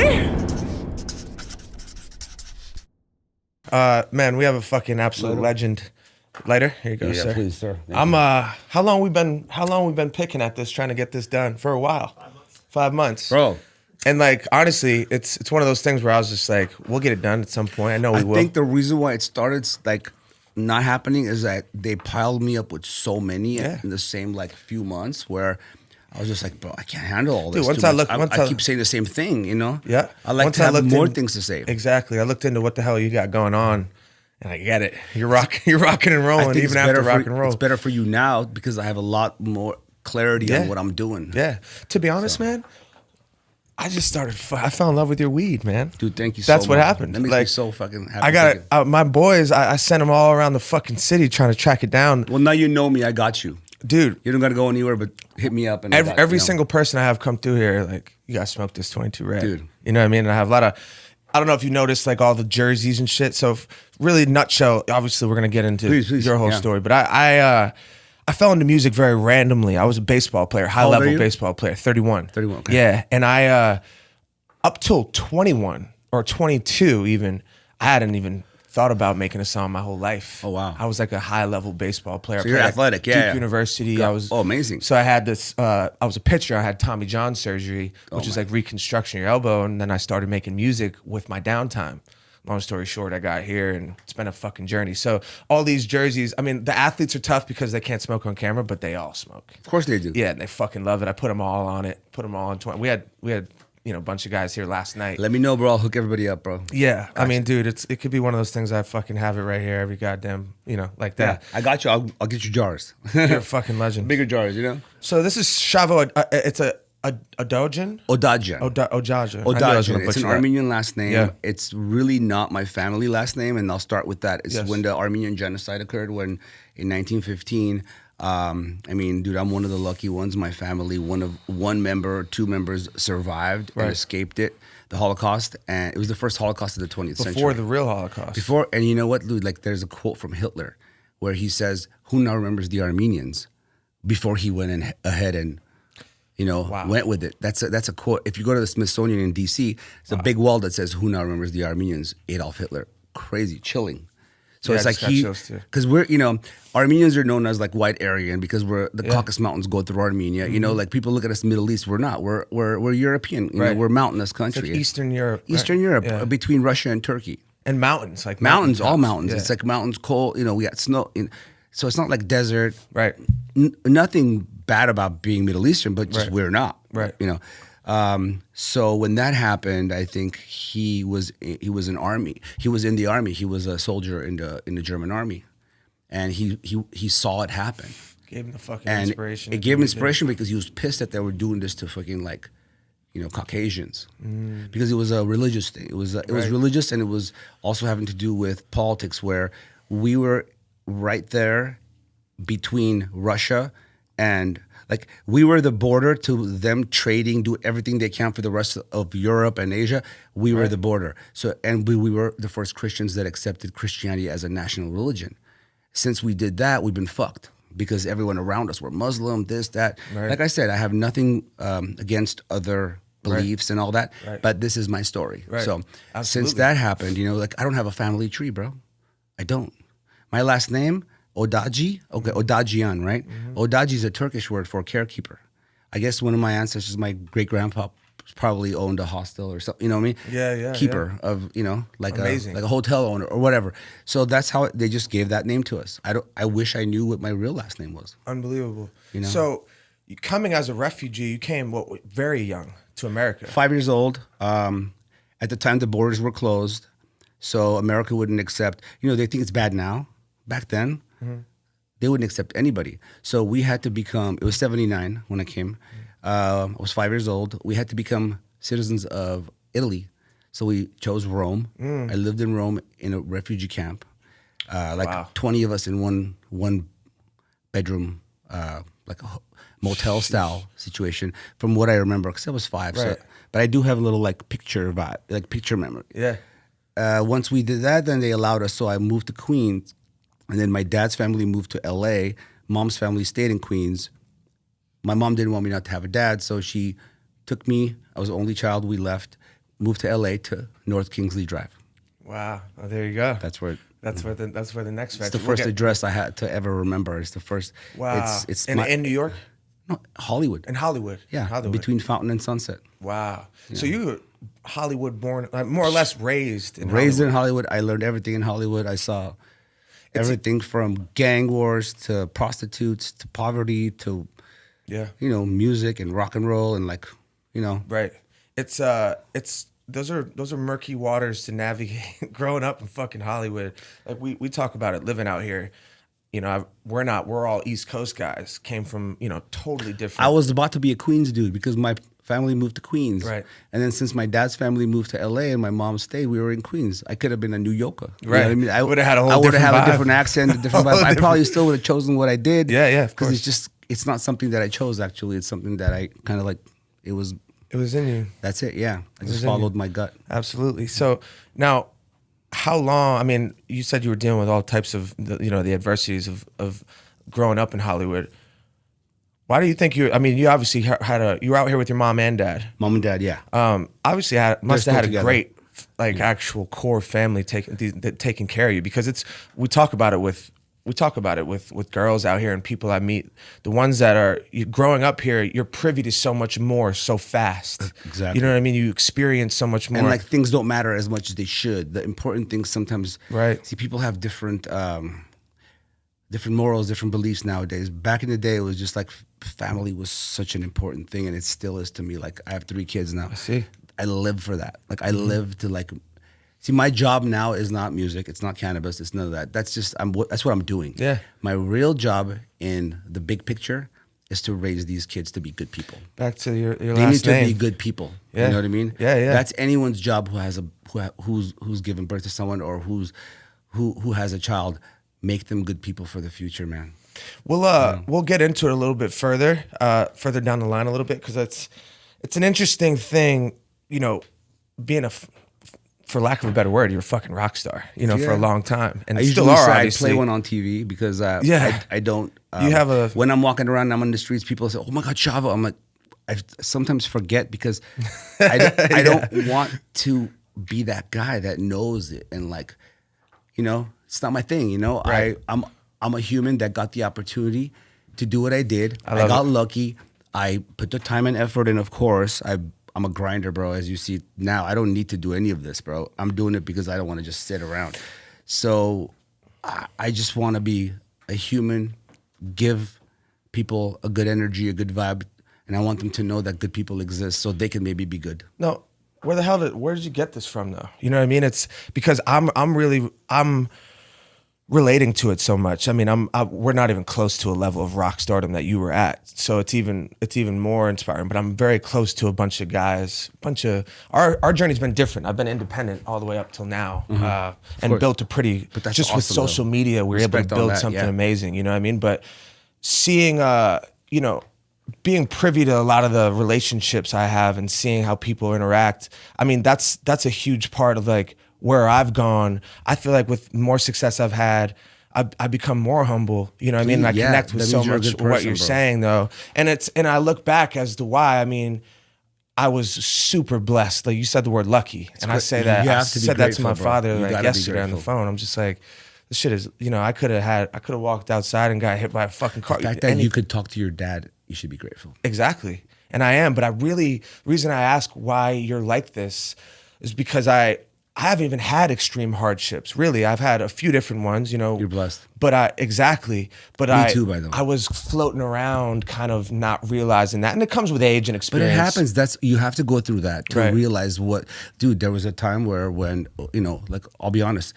ready? Man, we have a fucking absolute legend. Lighter? Here you go, Yeah, sir. please, sir. How long we been picking at this, trying to get this done? For a while. 5 months. Bro. And like, honestly, it's one of those things where I was just like, we'll get it done at some point. I know we will. I think the reason why it started like not happening is that they piled me up with so many in the same like few months where I was just like, bro, I can't handle all this. Dude, I keep saying the same thing, you know? Yeah. I like to have more things to say. Exactly. I looked into what the hell you got going on, and I get it. You're rocking and rolling even after rock and roll. It's better for you now because I have a lot more clarity on what I'm doing. Yeah. To be honest, man, I just started. I fell in love with your weed, man. Dude, thank you so much. That's what happened. That makes me so fucking happy. I got it. My boys, I sent them all around the fucking city trying to track it down. Well, now you know me. I got you. Dude, you don't got to go anywhere, but hit me up. And every single person I have come through here, like, you got to smoke this 22 Red. Dude. You know what I mean? And I have a lot of, I don't know if you noticed, like, all the jerseys and shit. So, really, nutshell, obviously, we're going to get into your whole story. But I fell into music very randomly. I was a baseball player, high-level baseball player, 31. 31, okay. Yeah, and I, up till 21 or 22 even, I hadn't even thought about making a song my whole life. Oh, wow. I was like a high-level baseball player. So you're athletic, Duke University. I was. Oh, amazing. So I had this, I was a pitcher. I had Tommy John surgery, which is like reconstruction of your elbow. And then I started making music with my downtime. Long story short, I got here and it's been a fucking journey. So all these jerseys, I mean, the athletes are tough because they can't smoke on camera, but they all smoke. Of course they do. Yeah, and they fucking love it. I put them all on it, put them all on 20. We had, you know, a bunch of guys here last night. Let me know, bro. I'll hook everybody up, bro. Yeah. Gotcha. I mean, dude, it could be one of those things. I fucking have it right here every goddamn, you know, like that. Yeah, I got you. I'll get you jars. You're a fucking legend. Bigger jars, you know? So this is Shavo. It's a Odadjian? Odadjian. Odadjian. It's an Armenian last name. Yeah. It's really not my family last name, and I'll start with that. It's when the Armenian genocide occurred in 1915. I mean, dude, I'm one of the lucky ones. My family, one member or two members survived and escaped it, the Holocaust, and it was the first Holocaust of the 20th century. Before the real Holocaust. Before, and you know what, dude? Like, there's a quote from Hitler where he says, "Who now remembers the Armenians?" Before he went ahead and, you know, went with it. That's a quote. If you go to the Smithsonian in D.C., it's a big wall that says, "Who now remembers the Armenians?" Adolf Hitler. Crazy, chilling. So it's like because we're, you know, Armenians are known as like white Aryan because the Caucasus Mountains go through Armenia. You know, like people look at us Middle East, we're not. We're European. You know, we're mountainous country. It's like Eastern Europe. Eastern Europe, between Russia and Turkey. And mountains, like mountains, all mountains. Yeah. It's like mountains, cold. You know, we got snow. So it's not like desert. Right. Nothing bad about being Middle Eastern, but just we're not. Right. You know. So when that happened, I think he was an army. He was in the army. He was a soldier in the German army, and he saw it happen. Gave him the fucking inspiration. It gave him inspiration because he was pissed that they were doing this to fucking like, you know, Caucasians, because it was a religious thing. It was religious, and it was also having to do with politics, where we were right there between Russia and. Like, we were the border to them trading, do everything they can for the rest of Europe and Asia. We were the border. So, and we were the first Christians that accepted Christianity as a national religion. Since we did that, we've been fucked because everyone around us were Muslim, this, that. Like I said, I have nothing against other beliefs and all that, but this is my story. So since that happened, you know, like, I don't have a family tree, bro. I don't. My last name... Odadjian, right? Odadji is a Turkish word for caretaker. I guess one of my ancestors, my great-grandpa, probably owned a hostel or something, you know what I mean? Yeah. Keeper of, you know, like a hotel owner or whatever. So that's how they just gave that name to us. I wish I knew what my real last name was. Unbelievable. You know? So coming as a refugee, you came very young to America. 5 years old. At the time, the borders were closed, so America wouldn't accept. You know, they think it's bad now. Back then, they wouldn't accept anybody. So we had to become, it was 79 when I came. I was 5 years old. We had to become citizens of Italy. So we chose Rome. I lived in Rome in a refugee camp. 20 of us in one bedroom, like a motel style situation from what I remember, because I was 5. So, but I do have a little like picture vibe, like picture memory. Yeah. Once we did that, then they allowed us. So I moved to Queens. And then my dad's family moved to LA. Mom's family stayed in Queens. My mom didn't want me not to have a dad, so she took me. I was the only child. We left. moved to LA to North Kingsley Drive. Wow. Oh, there you go. That's where the next it's the first address I had to ever remember. It's the first. Wow. It's in New York? No, Hollywood. In Hollywood. Yeah, Hollywood. between Fountain and Sunset. Wow. Yeah. So you were Hollywood born, more or less raised in Raised Hollywood. in Hollywood. I learned everything in Hollywood. I saw everything from gang wars to prostitutes to poverty to music and rock and roll and Right. It's those are murky waters to navigate growing up in fucking Hollywood. Like we talk about it living out here. We're all East Coast guys. Came from, totally different. I was about to be a Queens dude because my family moved to Queens. Right. And then since my dad's family moved to LA and my mom stayed, we were in Queens. I could have been a New Yorker. Right. You know what I mean? I would have had a whole I would have different had vibe. a different accent, a different vibe. I probably still would have chosen what I did. Yeah, of course. Because it's not something that I chose, actually. It's something that I kind of it was in you. That's it, yeah. I just followed my gut. Absolutely. So now, how long, I mean, you said you were dealing with all types of, the adversities of growing up in Hollywood. Why do you think you obviously you were out here with your mom and dad. Mom and dad, yeah. Obviously must have had together. a great, actual core family taking care of you, because we talk about it with girls out here and people I meet. The ones that are growing up here, you're privy to so much more so fast. Exactly. You know what I mean? You experience so much more. And things don't matter as much as they should. The important things sometimes. Right. See, people have different morals, different beliefs nowadays. Back in the day, it was just family was such an important thing, and it still is to me. I have 3 kids now. I see. I live for that. I live to see, my job now is not music. It's not cannabis. It's none of that. That's just that's what I'm doing. Yeah. My real job in the big picture is to raise these kids to be good people. Back to your They last need name. to be good people. Yeah. You know what I mean? Yeah. That's anyone's job who's given birth to someone or who has a child. Make them good people for the future, man. We'll get into it a little bit further down the line a little bit, because it's an interesting thing, being for lack of a better word, you're a fucking rock star, for a long time, and I still usually are. say Obviously, I play one on TV because I don't. You have when I'm walking around, I'm on the streets. People say, "Oh my God, Shavo!" I'm like, I sometimes forget because I don't want to be that guy that knows it and it's not my thing. Right. I'm a human that got the opportunity to do what I did. I got lucky. I put the time and effort in. Of course, I'm a grinder, bro. As you see now, I don't need to do any of this, bro. I'm doing it because I don't want to just sit around. So I just want to be a human, give people a good energy, a good vibe, and I want them to know that good people exist so they can maybe be good. No, where did you get this from, though? You know what I mean? It's because I'm relating to it so much. I mean, we're not even close to a level of rock stardom that you were at. So it's even more inspiring. But I'm very close to a bunch of guys. Our journey's been different. I've been independent all the way up till now, and built a pretty. But that's just awesome, with social media, we were able to build something amazing. You know what I mean? But seeing, being privy to a lot of the relationships I have and seeing how people interact. I mean, that's a huge part of where I've gone. I feel like with more success I've had, I become more humble. You know what I mean? And I connect with so much what you're saying, though. And I look back as to why. I mean, I was super blessed. Like you said the word lucky. And I say that. I said that to my father yesterday on the phone. I'm just like, this shit is, I could have walked outside and got hit by a fucking car. The fact that you could talk to your dad, you should be grateful. Exactly. And I am. But reason I ask why you're like this is because I haven't even had extreme hardships. Really, I've had a few different ones, You're blessed. But Me too, by the way. I was floating around kind of not realizing that. And it comes with age and experience. But it happens. You have to go through that to realize dude, there was a time when, I'll be honest,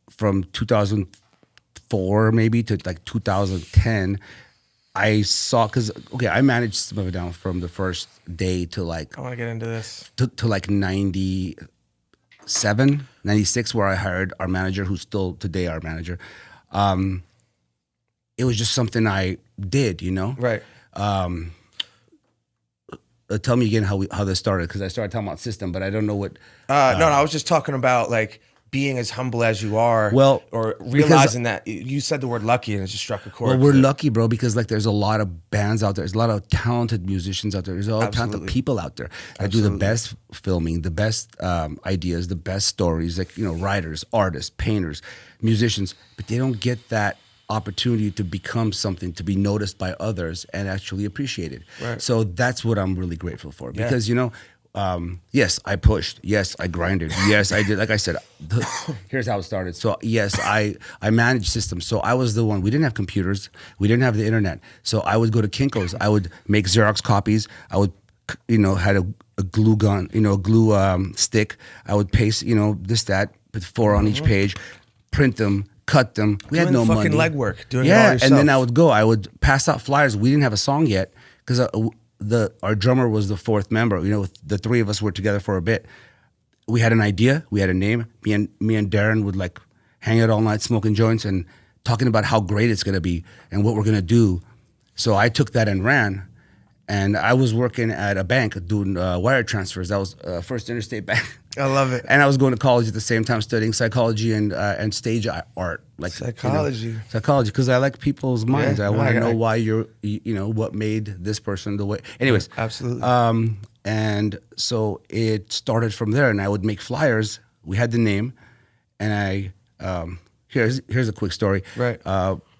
from 2004 maybe to 2010, I saw, I managed System of a Down from the first day to I want to get into this. To 97, 96, where I hired our manager, who's still today our manager. It was just something I did, Right. Tell me again how this started, because I started talking about system, but I don't know what. No, I was just talking about being as humble as you are, Well, or realizing that you said the word lucky and it just struck a chord. Well, we're lucky, bro, because like there's a lot of bands out there. There's a lot of talented musicians out there. There's a lot of talented people out there that do the best filming, the best ideas, the best stories. Like, you know, writers, artists, painters, musicians, but they don't get that opportunity to become something, to be noticed by others and actually appreciated. Right. So that's what I'm really grateful for, because you know. Yes, I pushed. Yes, I grinded. Yes, I did. Like I said, here's how it started. So yes, I managed systems. So I was the one. We didn't have computers. We didn't have the internet. So I would go to Kinko's. I would make Xerox copies. I would, you know, had a glue gun, you know, a glue stick. I would paste, you know, this, that, put 4 on each page, print them, cut them. We had no money. Doing fucking legwork. Doing it all yourself. And then I would go. I would pass out flyers. We didn't have a song yet because our drummer was the 4th member. You know, the 3 of us were together for a bit. We had an idea. We had a name. Me and Darren would like hang out all night smoking joints and talking about how great it's gonna be and what we're gonna do. So I took that and ran. And I was working at a bank doing wire transfers. That was First Interstate Bank. I love it. And I was going to college at the same time, studying psychology and stage art, like psychology. You know, psychology, because I like people's minds. Yeah, I want to know why you know, what made this person the way. Anyways, absolutely. And so it started from there, and I would make flyers. We had the name, and I here's a quick story. Right.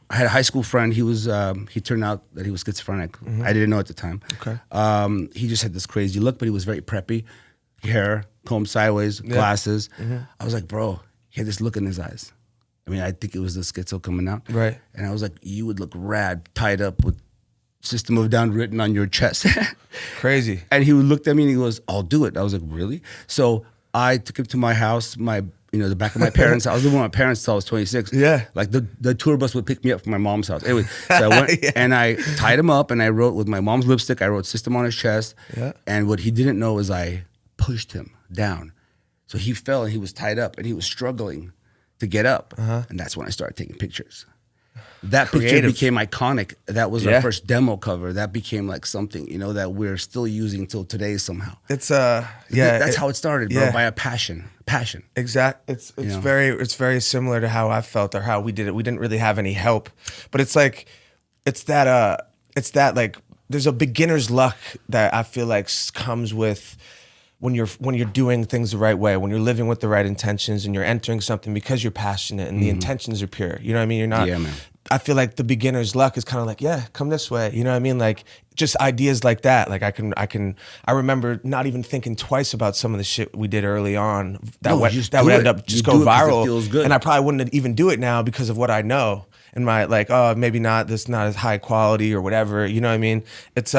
I had a high school friend. He turned out that he was schizophrenic. I didn't know at the time. Okay. He just had this crazy look, but he was very preppy. Hair combed sideways, glasses. I was like, bro, he had this look in his eyes. I mean, I think it was the schizo coming out. Right. And I was like, you would look rad, tied up with System of a Down written on your chest. Crazy. And he looked at me and he goes, I'll do it. I was like, really? So I took him to my house, the back of my parents' house. I was living with my parents until I was 26. Yeah. Like the tour bus would pick me up from my mom's house. Anyway, so I went and I tied him up and I wrote with my mom's lipstick, I wrote System on his chest. Yeah. And what he didn't know is I pushed him down. So he fell and he was tied up and he was struggling to get up. And that's when I started taking pictures. That picture became iconic. That was our first demo cover. That became like something, you know, that we're still using till today somehow. It's that's how it started, bro, by a passion. Exactly. It's very similar to how I felt or how we did it. We didn't really have any help, but it's like it's that like there's a beginner's luck that I feel like comes with when you're doing things the right way, when you're living with the right intentions and you're entering something because you're passionate and the intentions are pure. You know what I mean? You're not. Yeah, man. I feel like the beginner's luck is kind of like, yeah, come this way. You know what I mean? Like just ideas like that. Like I remember not even thinking twice about some of the shit we did early on that would end up just go viral. It feels good. And I probably wouldn't even do it now because of what I know. And my like, oh, maybe not as high quality or whatever. You know what I mean? It's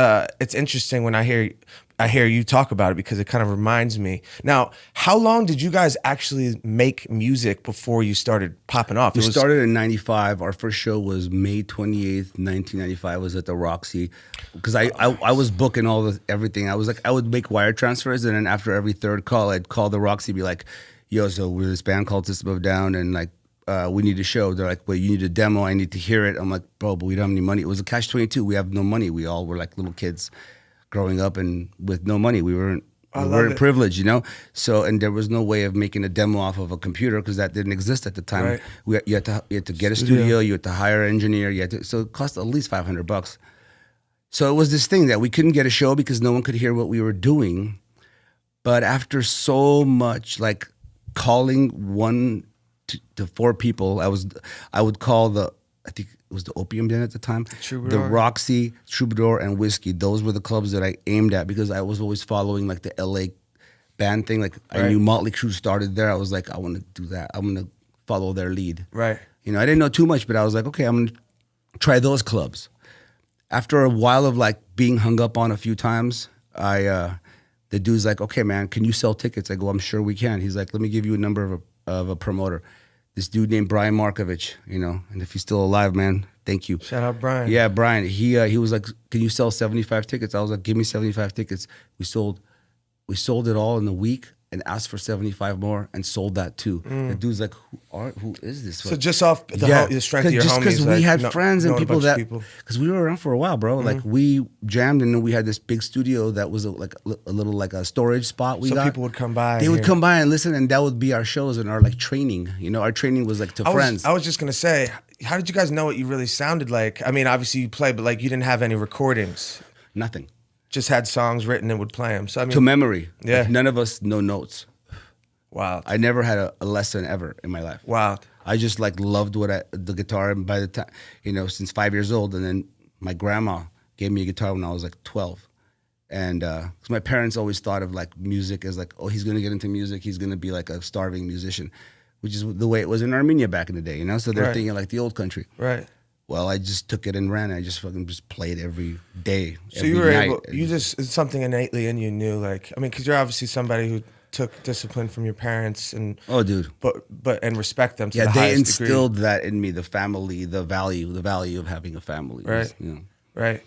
interesting when I hear you talk about it because it kind of reminds me. Now, how long did you guys actually make music before you started popping off? We started in 95. Our first show was May 28th, 1995. Was at the Roxy. Because I was booking everything. I was like, I would make wire transfers, and then after every third call, I'd call the Roxy, be like, yo, so we're this band called System of a Down, and like, we need a show. They're like, well, you need a demo. I need to hear it. I'm like, bro, but we don't have any money. It was a catch-22. We have no money. We all were like little kids growing up and with no money. We weren't privileged, you know? So, and there was no way of making a demo off of a computer because that didn't exist at the time. Right. You had to get a studio, you had to hire an engineer, so it cost at least $500. So it was this thing that we couldn't get a show because no one could hear what we were doing. But after so much, like calling 1 to 4 people, I would call I think it was the Opium Den at the time, the Roxy, Troubadour, and Whiskey. Those were the clubs that I aimed at because I was always following like the LA band thing. Like I knew Motley Crue started there. I was like, I want to do that. I'm going to follow their lead. Right. You know, I didn't know too much, but I was like, okay, I'm going to try those clubs. After a while of like being hung up on a few times, the dude's like, okay, man, can you sell tickets? I go, I'm sure we can. He's like, let me give you a number of a promoter. This dude named Brian Markovich, you know, and if he's still alive, man, thank you. Shout out Brian. Yeah, Brian. He was like, can you sell 75 tickets? I was like, give me 75 tickets. We sold it all in a week, and asked for 75 more and sold that too. The dude's like, who is this? So just off the strength of your just homies, because we had friends and people that, because we were around for a while, bro. Like we jammed, and then we had this big studio that was like a little like a storage spot. People would come by. They would come by and listen, and that would be our shows and our like training. You know, our training was like to friends. I was just gonna say, how did you guys know what you really sounded like? I mean, obviously you play, but like you didn't have any recordings. Nothing. Just had songs written and would play them. So I mean, to memory. Yeah. Like, none of us know notes. Wow. I never had a lesson ever in my life. Wow. I just like loved the guitar, and by the time, you know, since 5 years old, and then my grandma gave me a guitar when I was like 12. And because my parents always thought of like music as like, oh, he's gonna get into music, he's gonna be like a starving musician, which is the way it was in Armenia back in the day, you know. So they're thinking like the old country. Right. Well, I just took it and ran. I just fucking just played every day. So you were able. You just it's something innately in you knew. Like I mean, because you're obviously somebody who took discipline from your parents and dude, but and respect them to the they highest degree. instilled that in me. The family, the value of having a family. Right. You know. Right.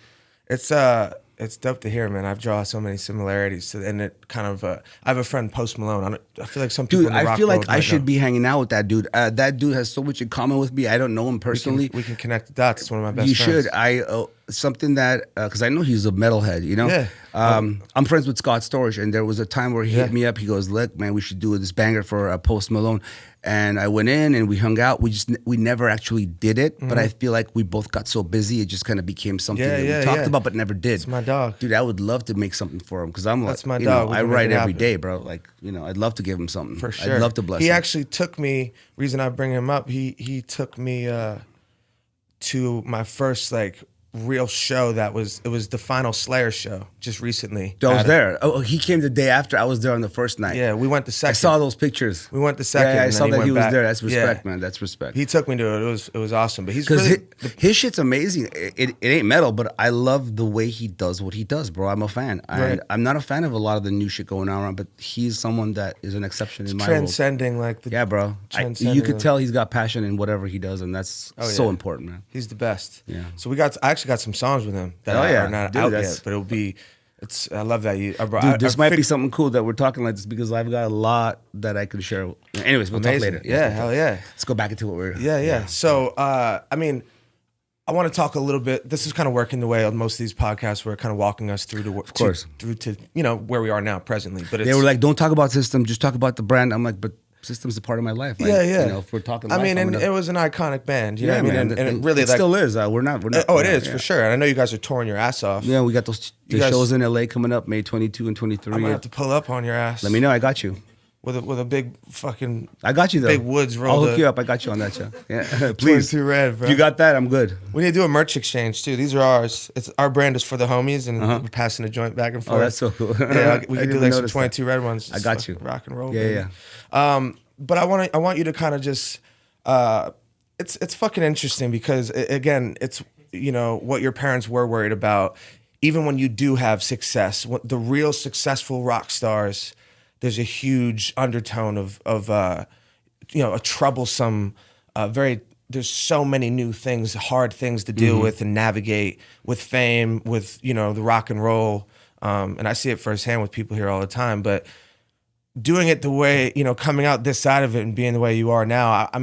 It's dope to hear, man. I've drawn so many similarities to, and it kind of. I have a friend, Post Malone. I feel like some people. Dude, in the rock I feel like world I might should know. be hanging out with that dude. That dude has so much in common with me. I don't know him personally. We can connect the dots. It's one of my best You friends. should. Something that because I know he's a metalhead. You know. Yeah. I'm friends with Scott Storch, and there was a time where he hit me up. He goes, "Look, man, we should do this banger for Post Malone." And I went in and we hung out. We never actually did it, but I feel like we both got so busy, it just kind of became something that we talked about but never did. It's my dog, dude. I would love to make something for him because I'm like, that's my dog. I write every day, bro. Like, you know, I'd love to give him something. For sure, I'd love to bless him. He actually took me. Reason I bring him up, he took me to my first like real show. It was the final Slayer show just recently. I was there. Oh, he came the day after. I was there on the first night. Yeah, we went the second. I saw those pictures. We went the second. Yeah, I and saw then that he was back. there. That's respect, man. That's respect. He took me to it. It was awesome. But he's because really his shit's amazing. It ain't metal, but I love the way he does what he does, bro. I'm a fan. Right. I'm not a fan of a lot of the new shit going on around, but he's someone that is an exception in my world. Transcending like the bro. You could tell he's got passion in whatever he does, and that's so important, man. He's the best. Yeah. So I actually got some songs with him that are not out yet, but it'll be. I love that you. Dude, this might be something cool that we're talking like this because I've got a lot that I can share. Anyways, we'll talk later. Yeah, hell yeah. Let's go back into what we're. Yeah. So, I mean, I want to talk a little bit. This is kind of working the way on most of these podcasts. We're kind of walking us through through to where we are now presently. But they were like, "Don't talk about system, just talk about the brand." I'm like, "But system's a part of my life." Yeah. You know, if we're talking, I mean, and it was an iconic band. You know what I mean? And it really, it still is. We're not. Oh, it is for sure. And I know you guys are touring your ass off. Yeah, we got those shows in LA coming up, May 22 and 23. I'm gonna have to pull up on your ass. Let me know. I got you. With a big fucking. I got you though. Big woods roll. I'll hook you up. I got you on that show. Yeah, please. 22 Red, bro. You got that? I'm good. We need to do a merch exchange too. These are ours. It's our brand is for the homies, and we're passing a joint back and forth. Oh, that's so cool. Yeah, we could do like some 22 Red ones. I got you. Rock and roll. Yeah. But I want you to kind of just. It's fucking interesting because again, it's what your parents were worried about. Even when you do have success, the real successful rock stars, there's a huge undertone of a troublesome, there's so many new things, hard things to deal with and navigate with fame, with, the rock and roll. And I see it firsthand with people here all the time, but doing it the way, coming out this side of it and being the way you are now, I'd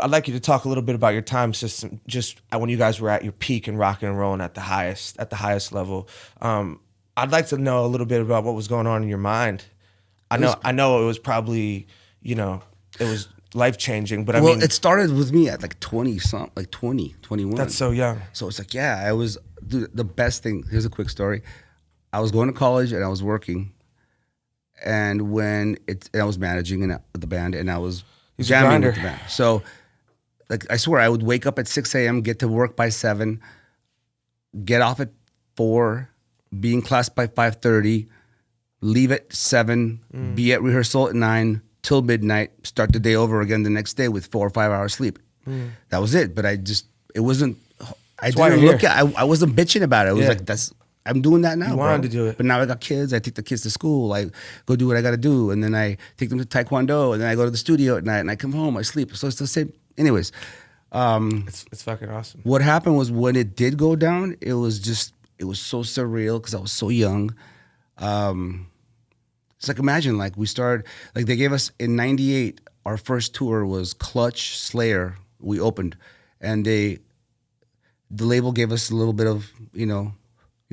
like you to talk a little bit about your time system, just when you guys were at your peak and rocking and rolling at the highest level. I'd like to know a little bit about what was going on in your mind. I know it was probably, it was life-changing, but it started with me at like 20 something, like 20, 21. That's so young. So it's like, I was the best thing. Here's a quick story. I was going to college and I was working, and I was managing the band, and I was jamming with the band. So, like, I swear, I would wake up at 6 a.m., get to work by 7, get off at 4, be in class by 5:30, leave at 7, be at rehearsal at 9 till midnight, start the day over again the next day with 4 or 5 hours sleep. That was it. But I wasn't bitching about it. It was like, I'm doing that now. You wanted to do it. But now I got kids. I take the kids to school. I go do what I got to do. And then I take them to Taekwondo. And then I go to the studio at night. And I come home. I sleep. So it's the same. Anyways. It's fucking awesome. What happened was when it did go down, it was so surreal because I was so young. It's like, imagine, like, we started, like, they gave us in '98. Our first tour was Clutch, Slayer. We opened, and the label gave us a little bit of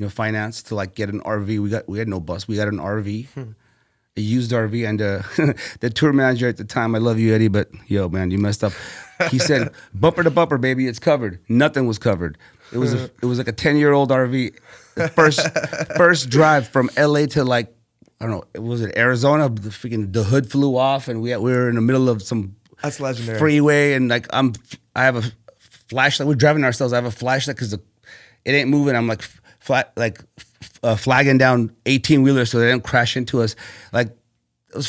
finance to like get an RV. We had no bus. We got an RV, a used RV, and the tour manager at the time. I love you, Eddie, but yo, man, you messed up. He said, "Bumper to bumper, baby, it's covered." Nothing was covered. It was like a 10-year-old RV. The first drive from LA to like, I don't know, was it Arizona? The hood flew off, and we were in the middle of some That's legendary. freeway, and like I have a flashlight. We're driving ourselves. I have a flashlight because it ain't moving. I'm like flagging down 18-wheelers so they didn't crash into us. Like, it was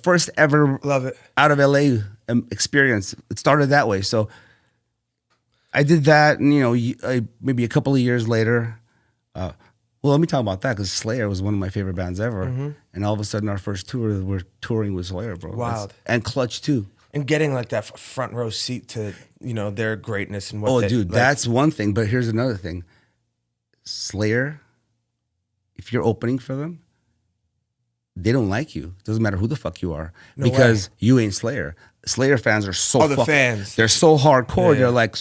first ever Love it. out of LA experience. It started that way. So I did that, and maybe a couple of years later. Well, let me talk about that, because Slayer was one of my favorite bands ever. And all of a sudden, our first tour, we're touring with Slayer, bro. Wild. And Clutch, too. And getting like that front row seat to, their greatness and what Oh, they, dude, like, that's one thing. But here's another thing. Slayer, if you're opening for them, they don't like you. Doesn't matter who the fuck you are. No because way. you ain't Slayer. Slayer fans are so the fans. They're so hardcore. Yeah. They're like,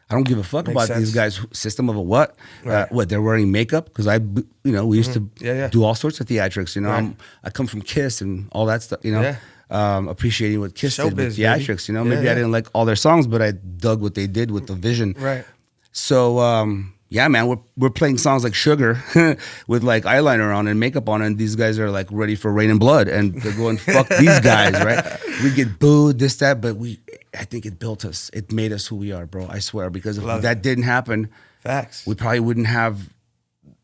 I don't give a fuck about these guys' system of a what. Right. What, they're wearing makeup? Because we used to do all sorts of theatrics. Right. I come from Kiss and all that stuff. Yeah. Appreciating what Kiss did with Showbiz, theatrics. baby. Maybe I didn't like all their songs, but I dug what they did with the vision. Right. So yeah, man, we're playing songs like Sugar with like eyeliner on and makeup on, and these guys are like ready for Rain and Blood, and they're going, fuck these guys, right? We get booed, this, that, but I think it built us. It made us who we are, bro. I swear, because if that didn't happen, Facts. we probably wouldn't have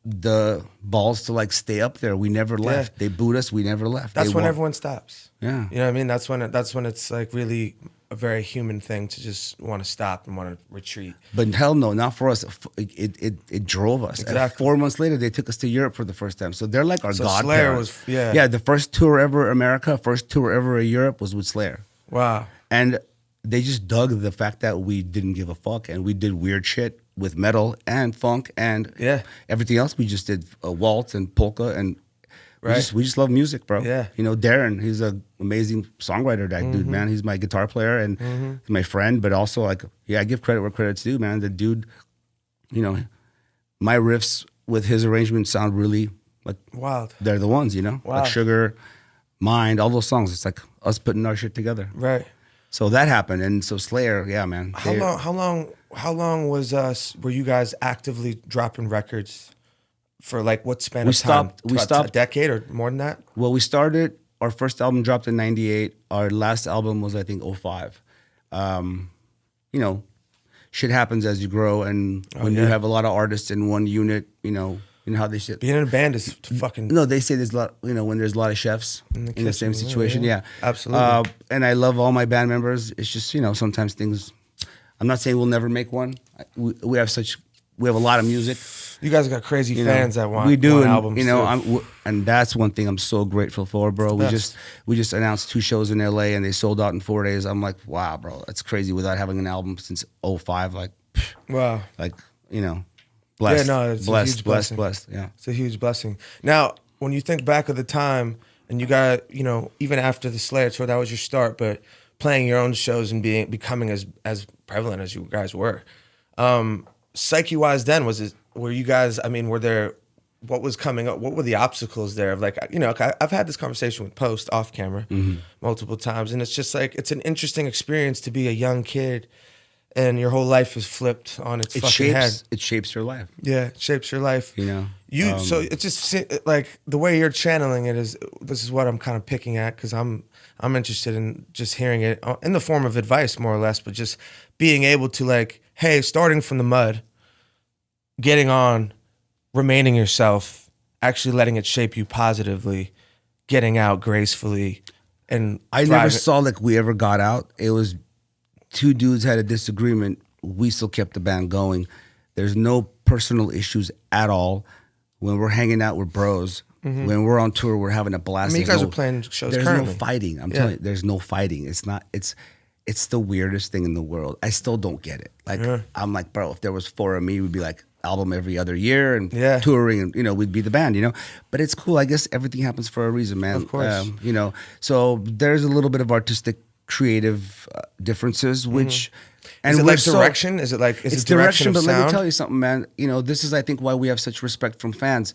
the balls to like stay up there. We never left. They booed us. We never left. That's when everyone stops. Yeah. You know what I mean? That's when it's like really a very human thing to just want to stop and want to retreat. But hell no, not for us. It drove us. Exactly. And 4 months later, they took us to Europe for the first time. So they're like our So godparents. Slayer was, yeah. Yeah, the first tour ever America, first tour ever Europe was with Slayer. Wow. And they just dug the fact that we didn't give a fuck, and we did weird shit with metal and funk and everything else. We just did a waltz and polka, and we just love music, bro. Yeah. Darren, he's an amazing songwriter, that dude, man. He's my guitar player and he's my friend, but also like, I give credit where credit's due, man. The dude, my riffs with his arrangements sound really like wild. They're the ones, Wow. like Sugar, Mind, all those songs. It's like us putting our shit together. Right. So that happened, and so Slayer, yeah, man. How long was were you guys actively dropping records for, like, what span of time? We stopped a decade or more than that? Well, we started, our first album dropped in '98. Our last album was, I think, '05. Shit happens as you grow, and when you have a lot of artists in one unit, you know how they shit. Being in a band is fucking... No, they say there's a lot, when there's a lot of chefs in the same situation. Yeah. Absolutely. And I love all my band members. It's just, sometimes things, I'm not saying we'll never make one. We have a lot of music. You guys got crazy fans that want, we do, want and, albums and that's one thing I'm so grateful for, bro. We just announced 2 shows in LA, and they sold out in 4 days. I'm like, wow, bro, that's crazy. Without having an album since '05, like, wow, like, blessed. Yeah, no, it's a huge blessing. Blessed. Yeah, it's a huge blessing. Now, when you think back of the time, and you got, even after the Slayer tour, that was your start, but playing your own shows and becoming as prevalent as you guys were, psyche-wise, then were you guys? I mean, what was coming up? What were the obstacles there? Of like, I've had this conversation with Post off camera multiple times, and it's just like, it's an interesting experience to be a young kid, and your whole life is flipped on its fucking head. It shapes your life. Yeah, it shapes your life. So it's just like the way you're channeling it this is what I'm kind of picking at, because I'm interested in just hearing it in the form of advice, more or less, but just being able to, like, hey, starting from the mud, getting on, remaining yourself, actually letting it shape you positively, getting out gracefully, and I never saw like we ever got out. It was 2 dudes had a disagreement. We still kept the band going. There's no personal issues at all. When we're hanging out, we're bros. When we're on tour, we're having a blast. I mean, you guys are playing shows there's currently. No fighting. I'm telling you, there's no fighting. It's the weirdest thing in the world. I still don't get it. Like, I'm like, bro, if there was 4 of me, we'd be like, album every other year and Yeah. touring, and we'd be the band, But it's cool. I guess everything happens for a reason, man. Of course. So there's a little bit of artistic, creative differences, which. And Is it we're like direction? Is it like it's it direction of but let me sound? tell you something, man. This is I think why we have such respect from fans.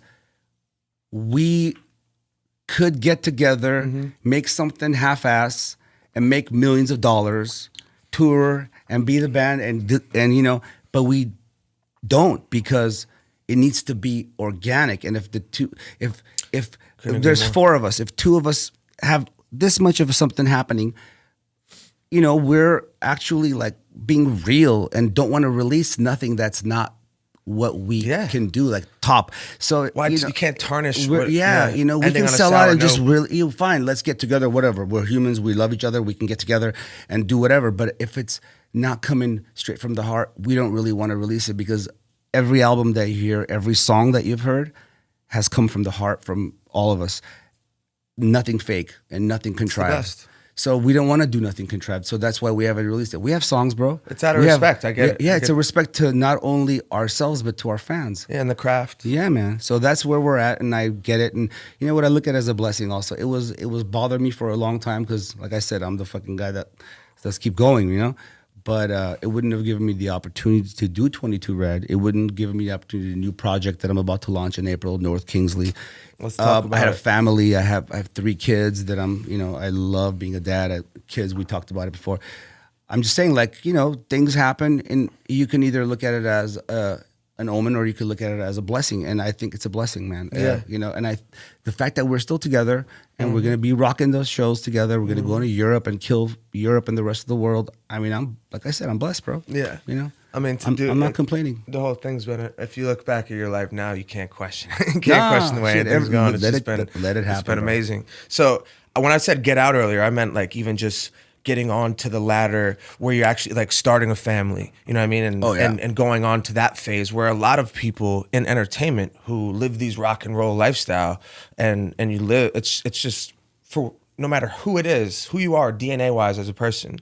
We could get together, make something half-ass, and make millions of dollars, tour and be the band, and but we don't, because it needs to be organic. And if there's four of us, if two of us have this much of something happening, we're actually like being real and don't want to release nothing that's not what we can do, like top. So Why you can't tarnish? we can sell out and just really fine. Let's get together. Whatever. We're humans. We love each other. We can get together and do whatever. But if it's not coming straight from the heart, we don't really want to release it, because every album that you hear, every song that you've heard, has come from the heart, from all of us. Nothing fake and nothing contrived. So we don't want to do nothing contrived. So that's why we haven't released it. We have songs, bro. It's out of respect. I get it. Yeah, it's a respect to not only ourselves, but to our fans. Yeah, and the craft. Yeah, man. So that's where we're at, and I get it. And you know what? I look at it as a blessing also. It was bothering me for a long time, because, like I said, I'm the fucking guy that does keep going, But it wouldn't have given me the opportunity to do 22 Red. It wouldn't give me the opportunity to do a new project that I'm about to launch in April, North Kingsley. Let's talk about I had it. a family. I have 3 kids that I love being a dad. Kids, we talked about it before. I'm just saying, like, things happen, and you can either look at it as an omen, or you could look at it as a blessing. And I think it's a blessing, man. Yeah. And the fact that we're still together and we're going to be rocking those shows together. We're going to go into Europe and kill Europe and the rest of the world. I mean, I'm blessed, bro. Yeah. I mean, I'm not complaining. The whole thing's been, if you look back at your life now, you can't question you can't question the way everything's going. Let it happen. It's been amazing. So when I said get out earlier, I meant like even just getting on to the ladder where you're actually like starting a family, you know what I mean? And, and going on to that phase where a lot of people in entertainment who live these rock and roll lifestyle and you live, it's just for no matter who it is, who you are DNA wise as a person,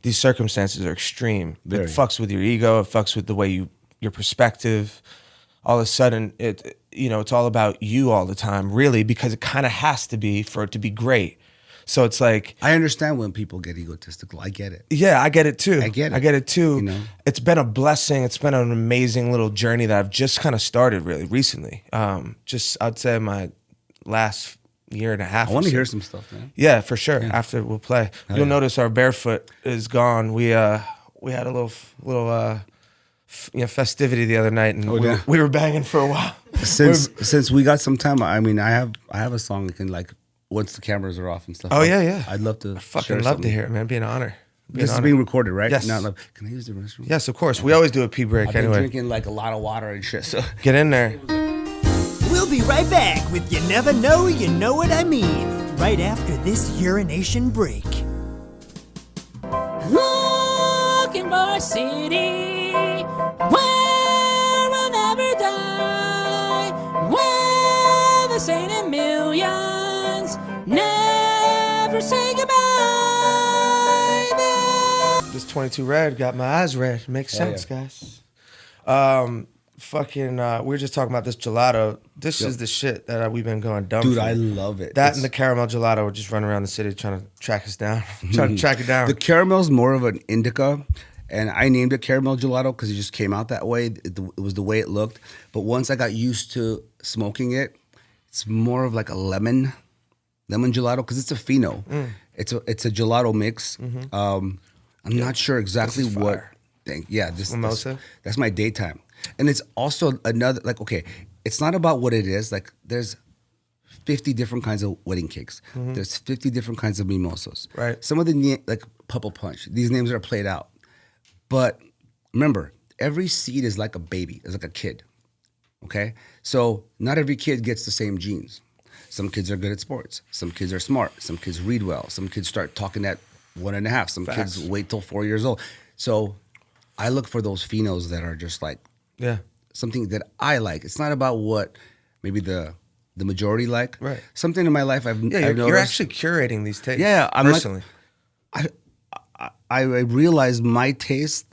these circumstances are extreme. Very. It fucks with your ego. It fucks with the way your perspective. All of a sudden, it's all about you all the time, really, because it kind of has to be for it to be great. So it's like, I understand when people get egotistical. I get it. Yeah, I get it too. I get it too. It's been a blessing. It's been an amazing little journey that I've just kind of started really recently. I'd say my last year and a half. I want to hear some stuff, man. Yeah, for sure. Yeah. After we'll play, you'll notice our barefoot is gone. We had a little festivity the other night, and we were banging for a while. Since we got some time, I mean, I have a song that can, like, once the cameras are off and stuff. Oh, yeah. I'd love to. I fucking love to hear it, man. It'd be an honor. This is being recorded, right? Yes. Can I use the restroom? Yes, of course. We always do a pee break I've anyway. been drinking like a lot of water and shit. So get in there. We'll be right back with You Never Know, You Know What I Mean, right after this urination break. Looking for a city where we'll never die, where the sane in millions never say goodbye. This 22 Red got my eyes red. Makes sense, guys. We were just talking about this gelato. This is the shit that we've been going dumb. Dude, for. I love it. That and the caramel gelato would just run around the city trying to track us down. Trying to track it down. The caramel's more of an indica, and I named it caramel gelato because it just came out that way. It was the way it looked. But once I got used to smoking it, it's more of like a lemon gelato because it's a fino. It's a gelato mix. I'm not sure exactly what thing. Yeah, mimosa. That's my daytime. And it's also another, like, okay, it's not about what it is. Like, there's 50 different kinds of wedding cakes. There's 50 different kinds of mimosas. Right. Some of the, like, Purple Punch. These names are played out. But remember, every seed is like a baby. It's like a kid. Okay? So not every kid gets the same genes. Some kids are good at sports. Some kids are smart. Some kids read well. Some kids start talking at 1.5. Some kids wait till 4 years old. So I look for those phenos that are just like, something that I like. It's not about what maybe the majority like. Right. Something in my life I've noticed. You're actually curating these tastes. Yeah, I'm personally. I realize my taste,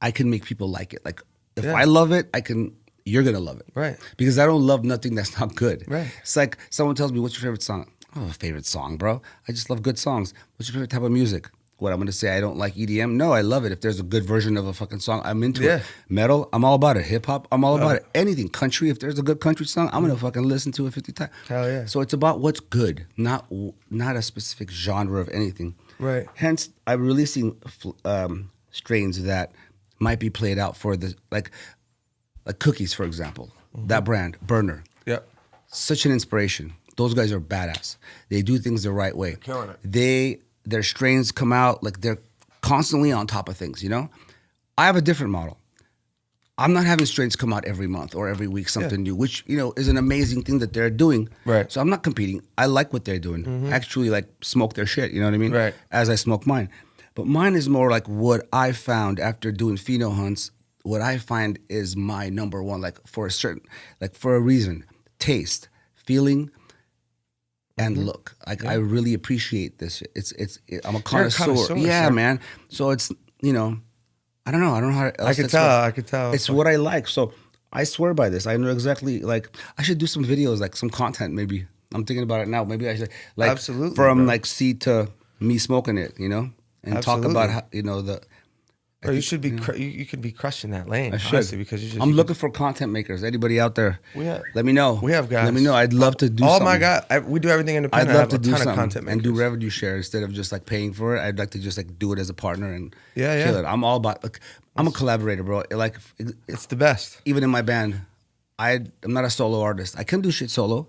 I can make people like it. Like if I love it, I can you're gonna love it. Right. Because I don't love nothing that's not good. Right. It's like someone tells me, what's your favorite song? Oh, favorite song, bro. I just love good songs. What's your favorite type of music? What, I'm gonna say I don't like EDM? No, I love it. If there's a good version of a fucking song, I'm into it. Metal, I'm all about it. Hip hop, I'm all about it. Anything. Country, if there's a good country song, I'm gonna fucking listen to it 50 times. Hell yeah. So it's about what's good, not a specific genre of anything. Right. Hence, I'm releasing strains that might be played out for the like Cookies, for example. That brand, Burner. Yep. Such an inspiration. Those guys are badass. They do things the right way. Killing it. Their strains come out like they're constantly on top of things, you know? I have a different model. I'm not having strains come out every month or every week, something new, which, you know, is an amazing thing that they're doing. Right. So I'm not competing. I like what they're doing. I actually like smoke their shit, you know what I mean? Right. As I smoke mine. But mine is more like what I found after doing pheno hunts. What I find is my number one, like for a reason. Taste, feeling, and look. Like I really appreciate this shit. I'm a connoisseur. Yeah, sure. man. So it's, you know, I don't know how else I could tell. It's what I like. So I swear by this. I know exactly, like, I should do some videos, like some content maybe. I'm thinking about it now. Maybe I should, like, Absolutely, from bro. like seed to me smoking it, you know? And Absolutely. talk about how, you know, Bro, you should be you could be crushing that lane. I should. Honestly, because I'm looking for content makers. Anybody out there? Let me know. We have guys. Let me know. I'd love to do Oh something. my God. We do everything I'd independent. love to do I have a ton something of content and makers. do revenue share instead of just like paying for it. I'd like to just like do it as a partner and Yeah, kill yeah. it. I'm all about, like, I'm a collaborator, bro. Like, It's the best. even in my band, I'm not a solo artist. I can do shit solo,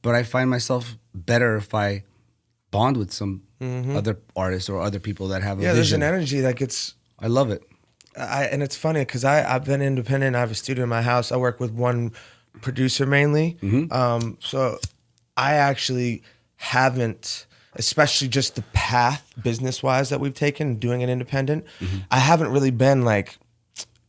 but I find myself better if I bond with some other artists or other people that have a Yeah, there's vision. an energy that gets. I love it. And it's funny because I've been independent. I have a studio in my house. I work with one producer mainly. So I actually haven't, especially just the path business wise that we've taken doing it independent. I haven't really been like,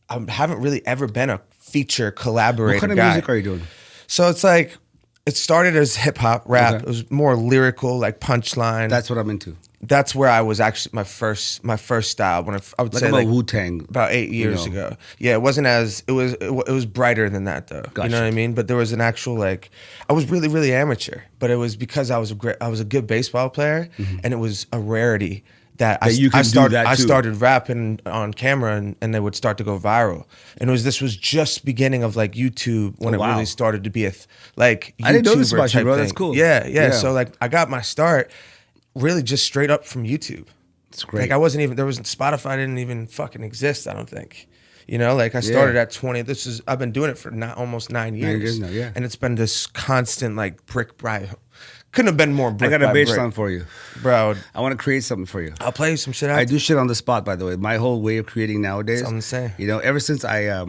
I haven't really ever been a feature collaborator What kind of guy. music are you doing? So it's like, it started as hip hop, rap. Okay. It was more lyrical, like punchline. That's what I'm into. That's where I was actually my first style. When I would Like say about like Wu-Tang. about 8 years know. ago. Yeah, it wasn't as it was brighter than that though. Gotcha. You know what I mean? But there was an actual like I was really amateur, but it was because I was a good baseball player, and it was a rarity that you can do that I too. started rapping on camera and they would start to go viral. And this was just beginning of like YouTube when Oh, it wow. really started to be like I didn't know this YouTuber about you, type bro. thing. That's cool. Yeah. Yeah. So like I got my start really just straight up from YouTube. It's great. Like I wasn't even Spotify didn't even fucking exist, I don't think. You know, like I started at 20. I've been doing it for almost 9 years. 9 years now, yeah. And it's been this constant like brick by couldn't have been more brick I got a by bass brick. line for you. Bro, I want to create something for you. I'll play you some shit out. I do shit on the spot, by the way. My whole way of creating nowadays. That's what I'm saying. You know, ever since I,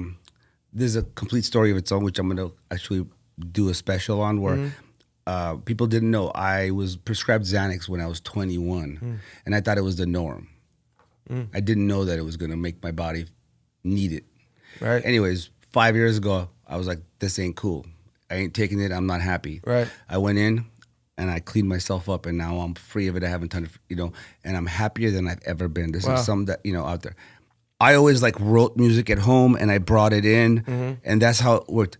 there's a complete story of its own, which I'm going to actually do a special on where people didn't know. I was prescribed Xanax when I was 21, and I thought it was the norm. I didn't know that it was going to make my body need it. Right. Anyways, 5 years ago, I was like, this ain't cool. I ain't taking it. I'm not happy. Right. I went in and I cleaned myself up, and now I'm free of it. I haven't done it, you know, and I'm happier than I've ever been. This is some that, you know, out there. I always like wrote music at home and I brought it in, and that's how it worked.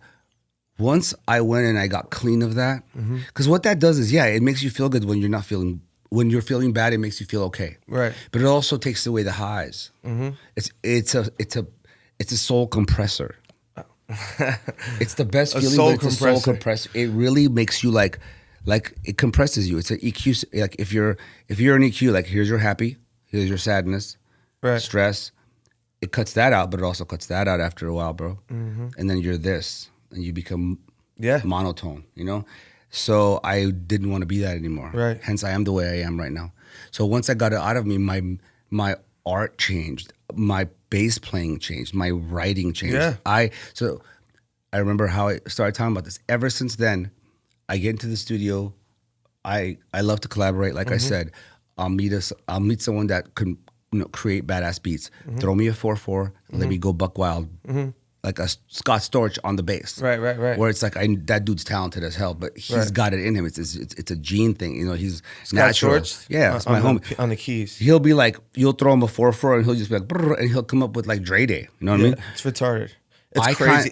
Once I went and I got clean of that, because what that does is, it makes you feel good when you're not feeling. When you're feeling bad, it makes you feel okay. Right. But it also takes away the highs. It's a soul compressor. It's the best feeling. soul But it's a soul compressor. It really makes you like it compresses you. It's an EQ. Like if you're an EQ, like here's your happy, here's your sadness, Right. stress. It cuts that out, but it also cuts that out after a while, bro. And then you're this, and you become monotone. You know. So I didn't want to be that anymore. Right. Hence, I am the way I am right now. So once I got it out of me, my art changed, my bass playing changed, my writing changed. Yeah. I remember how I started talking about this. Ever since then, I get into the studio. I love to collaborate. Like I said, I'll meet someone that can create badass beats. Throw me a 4/4, let me go buck wild. Like a Scott Storch on the bass. Right. Where it's like, that dude's talented as hell, but he's got it in him. It's a gene thing. You know, he's Scott natural. Storch? Yeah, it's my homie. On the keys. He'll be like, you'll throw him a 4/4 and he'll just be like, brrr, and he'll come up with like Dre Day. You know what I mean? It's retarded. It's crazy.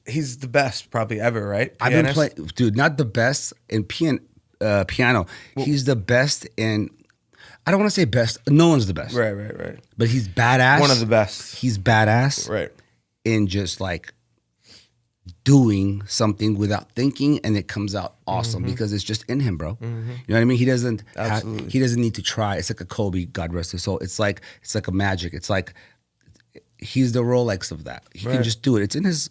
He's the best probably ever, right? I've been playing, dude. Not the best in piano. He's the best in. I don't want to say best. No one's the best. Right. But he's badass. One of the best. He's badass. Right. In just like doing something without thinking, and it comes out awesome because it's just in him, bro. You know what I mean? He doesn't. He doesn't need to try. It's like a Kobe, God rest his soul. It's like a magic. It's like he's the Rolex of that. He can just do it. It's in his.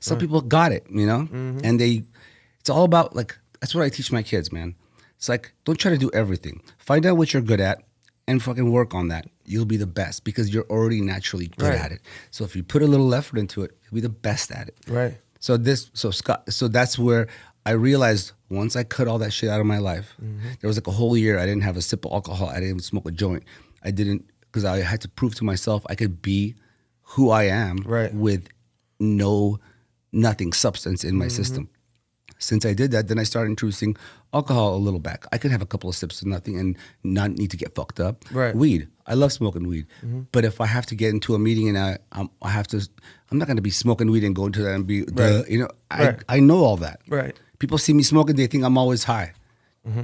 Some people got it. And it's all about like. That's what I teach my kids, man. It's like, don't try to do everything. Find out what you're good at and fucking work on that. You'll be the best because you're already naturally good at it. So if you put a little effort into it, you'll be the best at it. Right. So that's where I realized once I cut all that shit out of my life, there was like a whole year I didn't have a sip of alcohol. I didn't even smoke a joint. I didn't, because I had to prove to myself I could be who I am with nothing substance in my system. Since I did that, then I started introducing alcohol a little back. I could have a couple of sips of nothing and not need to get fucked up. Right. Weed. I love smoking weed. But if I have to get into a meeting and I'm not going to be smoking weed and go into that and be, I know all that. Right. People see me smoking, they think I'm always high.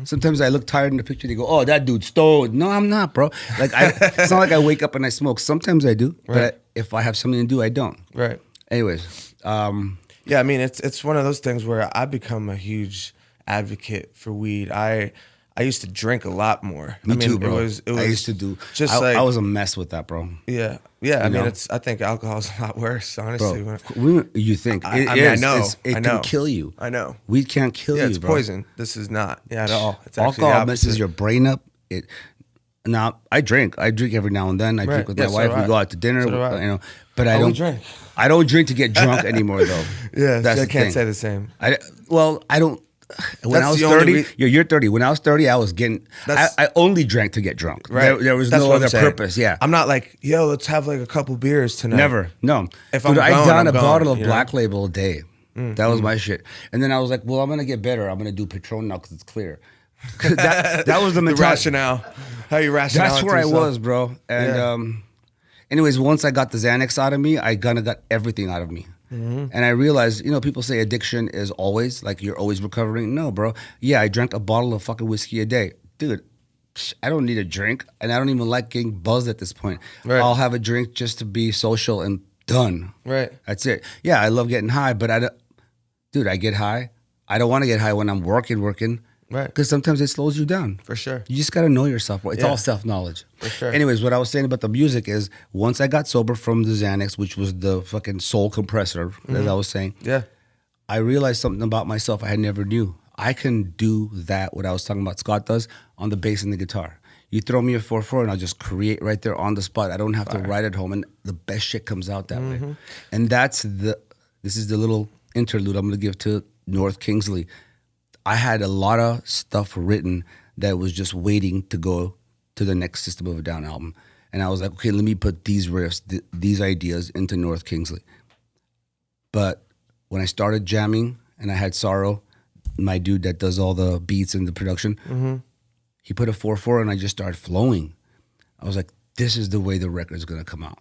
Sometimes I look tired in the picture, they go, oh, that dude's stoned. No, I'm not, bro. Like it's not like I wake up and I smoke. Sometimes I do, but if I have something to do, I don't. Right. Anyways. Yeah, I mean, it's one of those things where I become a huge advocate for weed. I used to drink a lot more. Me too, bro. It was I used to do. I was a mess with that, bro. Yeah. I mean, I think alcohol's a lot worse, honestly. Bro, you think it is? I know. It can kill you. I know. Weed can't kill you, it's bro. poison. This is not. Yeah, at all. It's alcohol messes your brain up. Now I drink. I drink every now and then. I drink with my wife. We go out to dinner. But I don't drink. I don't drink to get drunk anymore, though. Yeah, that's I can't say the same. I don't. When I was 30, you're 30. When I was 30, I was getting. I only drank to get drunk. Right. There was no other purpose. Yeah. I'm not like, yo, let's have like a couple beers tonight. Never. No. If I down a gone, bottle of Black Label a day. That was my shit. And then I was like, well, I'm gonna get better. I'm gonna do Patron now because it's clear. that was the mentality. The rationale. How you rationale? That's where I was, bro. And anyways, once I got the Xanax out of me, I kind of got everything out of me. And I realized, people say addiction is always, like you're always recovering. No, bro. Yeah, I drank a bottle of fucking whiskey a day. Dude, I don't need a drink. And I don't even like getting buzzed at this point. Right. I'll have a drink just to be social and done. Right. That's it. Yeah, I love getting high, but I get high. I don't want to get high when I'm working. Right. Because sometimes it slows you down. For sure. You just got to know yourself, bro. It's all self-knowledge. For sure. Anyways, what I was saying about the music is once I got sober from the Xanax, which was the fucking soul compressor, as I was saying, I realized something about myself I had never knew. I can do that, what I was talking about Scott does, on the bass and the guitar. You throw me a 4/4 and I'll just create right there on the spot. I don't have to write at home, and the best shit comes out that way. And this is the little interlude I'm going to give to North Kingsley. I had a lot of stuff written that was just waiting to go to the next System of a Down album. And I was like, okay, let me put these riffs, these ideas into North Kingsley. But when I started jamming and I had Sorrow, my dude that does all the beats and the production, he put a 4/4 and I just started flowing. I was like, this is the way the record's gonna come out,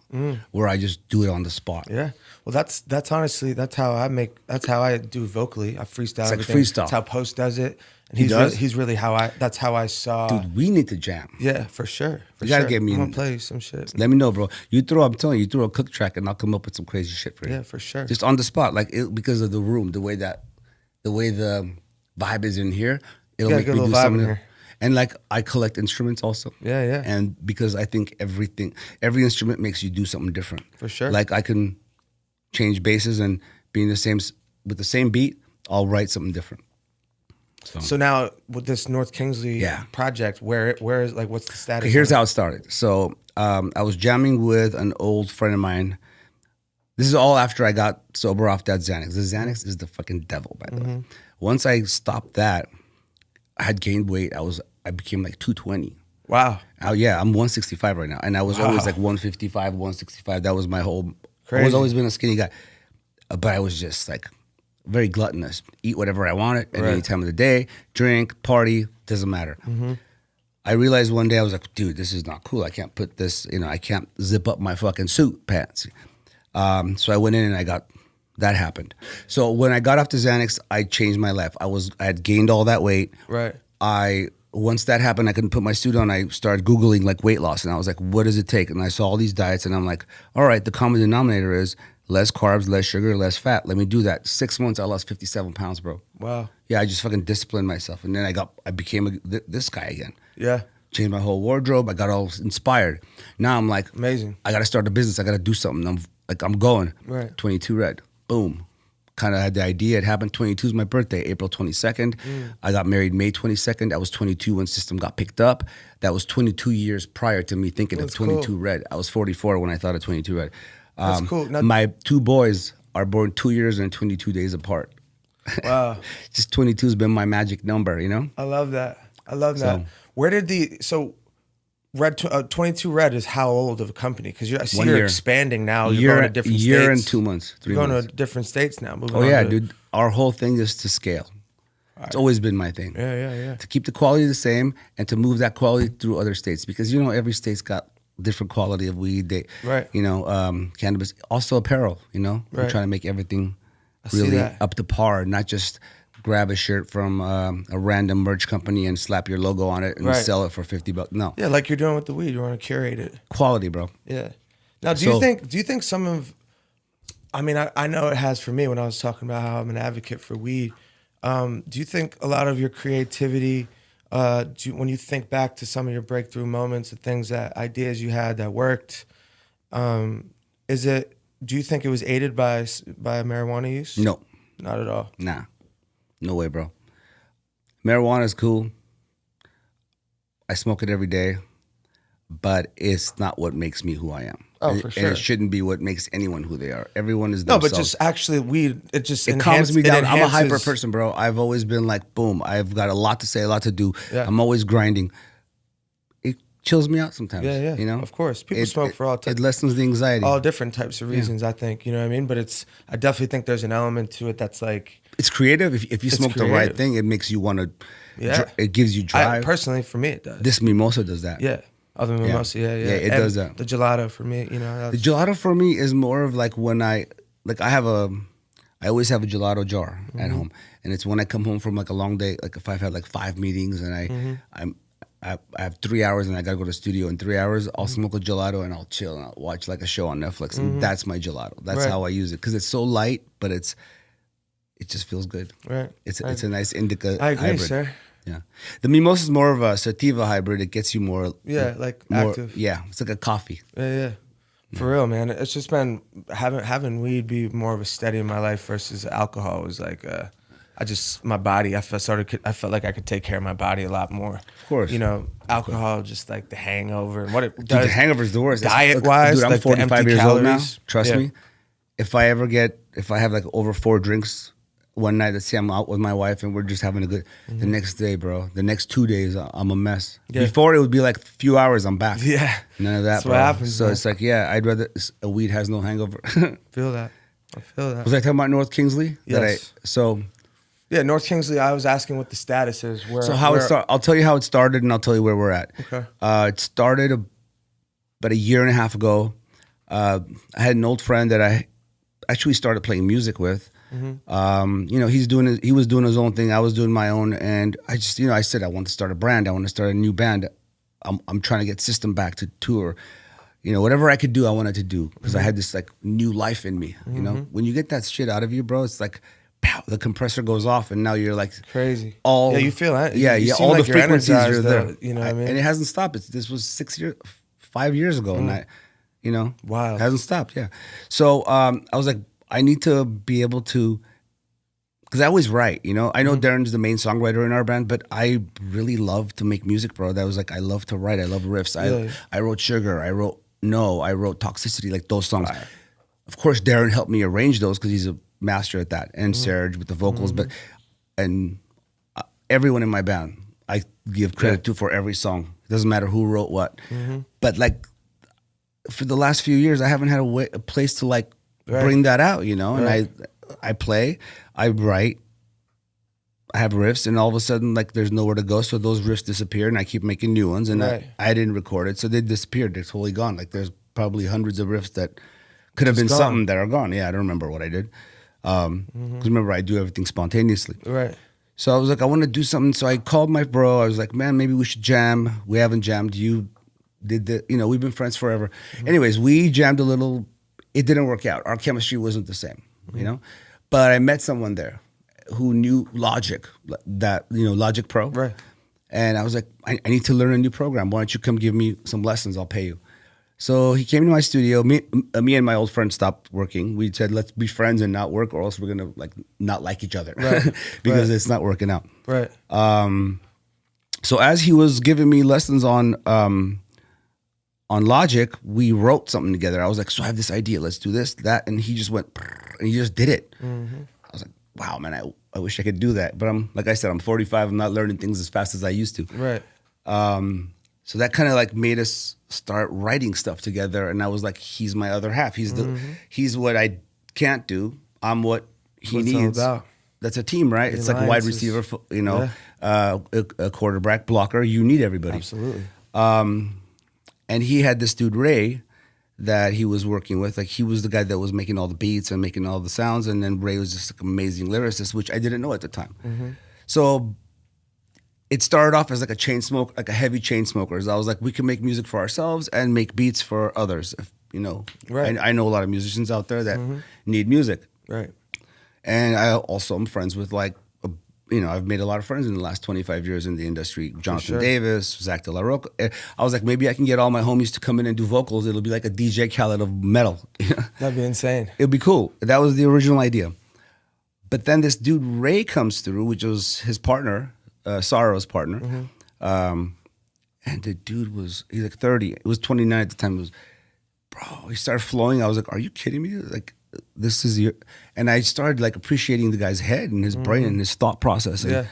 where I just do it on the spot. Yeah, well, that's honestly that's how I do vocally. I freestyle. It's like everything. freestyle. That's how Post does it. And he's really that's how I saw. Dude, we need to jam. Yeah, for sure. You gotta get me. I'm gonna play some shit. Let me know, bro. I'm telling you, throw a cook track and I'll come up with some crazy shit for you. Yeah, for sure. Just on the spot, because of the room, the way the vibe is in here, it'll make me do something. Here. And like I collect instruments also. Yeah. And because I think every instrument makes you do something different. For sure. Like I can change basses and with the same beat, I'll write something different. So now with this North Kingsley project, where is like what's the status? Here's how it started. So I was jamming with an old friend of mine. This is all after I got sober off that Xanax. The Xanax is the fucking devil, by the way. Once I stopped that, I had gained weight. I became like 220. Wow. I'm 165 right now. And I was always like 155, 165. That was my whole, Crazy. I was always been a skinny guy. But I was just like very gluttonous. Eat whatever I wanted at any time of the day, drink, party, doesn't matter. I realized one day I was like, dude, this is not cool. I can't put this, I can't zip up my fucking suit pants. So I went in and I got That happened. So when I got off the Xanax, I changed my life. I had gained all that weight. Right. Once that happened, I couldn't put my suit on. I started Googling like weight loss, and I was like, what does it take? And I saw all these diets, and I'm like, all right, the common denominator is less carbs, less sugar, less fat. Let me do that. 6 months, I lost 57 pounds, bro. Wow. Yeah, I just fucking disciplined myself, and then I became this guy again. Yeah. Changed my whole wardrobe. I got all inspired. Now I'm like, Amazing. I got to start a business. I got to do something. I'm going. Right. 22 Red. Boom. Kind of had the idea. It happened. 22 is my birthday, April 22nd. I got married May 22nd. I was 22 when System got picked up. That was 22 years prior to me thinking of 22 cool. Red. I was 44 when I thought of 22 Red. That's cool. Now, my 2 boys are born 2 years and 22 days apart. wow. Just 22 has been my magic number, you know? I love that. Where did Red 22 Red is how old of a company? Because I see 1 you're year. expanding now. You're going to different states. Year and 2 months. 3 You're months. going to different states now. Oh yeah, dude. Our whole thing is to scale. It's always been my thing. Yeah. To keep the quality the same and to move that quality through other states, because every state's got different quality of weed. Right. Cannabis, also apparel. We're Right. trying to make everything see really that. up to par, not just grab a shirt from a random merch company and slap your logo on it and Right. sell it for $50. No, Yeah, like you're doing with the weed. You want to curate it. quality, bro. Yeah. Now, do you think some of, I mean, I know it has for me when I was talking about how I'm an advocate for weed. Do you think a lot of your creativity, when you think back to some of your breakthrough moments, the ideas you had that worked, do you think it was aided by marijuana use? No, Not at all. nah, no way, bro. Marijuana is cool. I smoke it every day, but it's not what makes me who I am. Oh, for sure. And it shouldn't be what makes anyone who they are. Everyone is No, themselves. but just actually weed, it calms me down. I'm a hyper enhances- person, bro. I've always been like, boom, I've got a lot to say, a lot to do. Yeah. I'm always grinding. It chills me out sometimes. Yeah. Of course. People smoke for all It lessens the anxiety. all different types of reasons, I think. You know what I mean? But I definitely think there's an element to it that's like, It's creative. If you smoke the right creative. thing, it makes you want to, Yeah. it gives you drive. personally, for me, it does. This mimosa does that. Yeah. Other than mimosa, yeah. Yeah, it And does that. The gelato for me, The that's, gelato for me is more of like when I always have a gelato jar at home, and it's when I come home from like a long day, like if I've had like 5 meetings and I have 3 hours and I gotta go to the studio in 3 hours, I'll smoke a gelato and I'll chill and I'll watch like a show on Netflix, and that's my gelato. That's Right. how I use it, because it's so light, but it just feels good. right. It's a nice indica I agree, hybrid. sir. Yeah, the mimosa is more of a sativa hybrid. It gets you more. Yeah, like more, active. Yeah, it's like a coffee. Yeah. For real, man. It's just been having weed be more of a steady in my life versus alcohol was like my body. I felt like I could take care of my body a lot more. Of course. Alcohol just like the hangover and what it Dude, does. the hangover's the worst. Diet-wise, dude, I'm like the 45 empty years old now. calories. Trust Yeah. me. If I have like over 4 drinks one night, let's say I'm out with my wife and we're just having a good, the next day, bro, the next 2 days, I'm a mess. Yeah. Before it would be like a few hours, I'm back. Yeah. None of that, That's bro. what happens, So man. it's like, yeah, I'd rather, a weed has no hangover. Feel that. I feel that. Was I talking about North Kingsley? Yes. Yeah, North Kingsley, I was asking what the status is. I'll tell you how it started and I'll tell you where we're at. Okay. It started about a year and a half ago. I had an old friend that I actually started playing music with. He was doing his own thing. I was doing my own. And I just, I said, I want to start a brand. I want to start a new band. I'm trying to get System back to tour. Whatever I could do, I wanted to do, because I had this like new life in me. When you get that shit out of you, bro, it's like, pow, the compressor goes off and now you're like crazy. all you feel it. Yeah, You yeah. seem All like the you're frequencies are energized, there. though, you know what I mean? And it hasn't stopped. This was 5 years ago, and Wild. it hasn't stopped. Yeah. So I was like, I need to be able to, because I always write. I know Darren's the main songwriter in our band, but I really love to make music, bro. That was like, I love to write. I love riffs. I wrote Sugar. I wrote Toxicity, like those songs. Right. Of course, Darren helped me arrange those because he's a master at that, and Serge with the vocals, and everyone in my band, I give credit to for every song. It doesn't matter who wrote what. But like for the last few years, I haven't had a place to like bring that out, and I play, I write, I have riffs, and all of a sudden like there's nowhere to go, so those riffs disappear, and I keep making new ones, and I didn't record it, so they disappeared. They're totally gone. Like there's probably hundreds of riffs that could have been something that are gone. Yeah, I don't remember what I did. Because remember, I do everything spontaneously. Right. So I was like, I want to do something. So I called my bro. I was like, man, maybe we should jam. We haven't jammed. You did the, we've been friends forever. Anyways, we jammed a little. It didn't work out. Our chemistry wasn't the same, But I met someone there who knew Logic, Logic Pro. Right. And I was like, I need to learn a new program. Why don't you come give me some lessons? I'll pay you. So he came to my studio. Me and my old friend stopped working. We said, let's be friends and not work, or else we're gonna not like each other, right. because it's not working out. Right. So as he was giving me lessons on Logic, we wrote something together. I was like, so I have this idea. Let's do this, that, and he just went, and he just did it. I was like, wow, man, I wish I could do that. But like I said, I'm 45. I'm not learning things as fast as I used to. Right. So that kind of made us start writing stuff together. And I was like, he's my other half. He's what I can't do. I'm what he needs. That's a team, right? It's like a wide receiver, a quarterback, blocker. You need everybody. Absolutely. And he had this dude, Ray, that he was working with. Like, he was the guy that was making all the beats and making all the sounds. And then Ray was just an amazing lyricist, which I didn't know at the time. So it started off as like a heavy chain smokers. I was like, we can make music for ourselves and make beats for others. Right. I know a lot of musicians out there that need music. Right. And I also am friends with I've made a lot of friends in the last 25 years in the industry. Jonathan Davis, Zach De La Rocca. I was like, maybe I can get all my homies to come in and do vocals. It'll be like a DJ Khaled of metal. That'd be insane. It'd be cool. That was the original idea. But then this dude, Ray, comes through, which was his partner, Sorrow's partner. And the dude he's like 30. It was 29 at the time. He started flowing. I was like, are you kidding me? Like, this is and I started appreciating the guy's head and his brain and his thought process. And,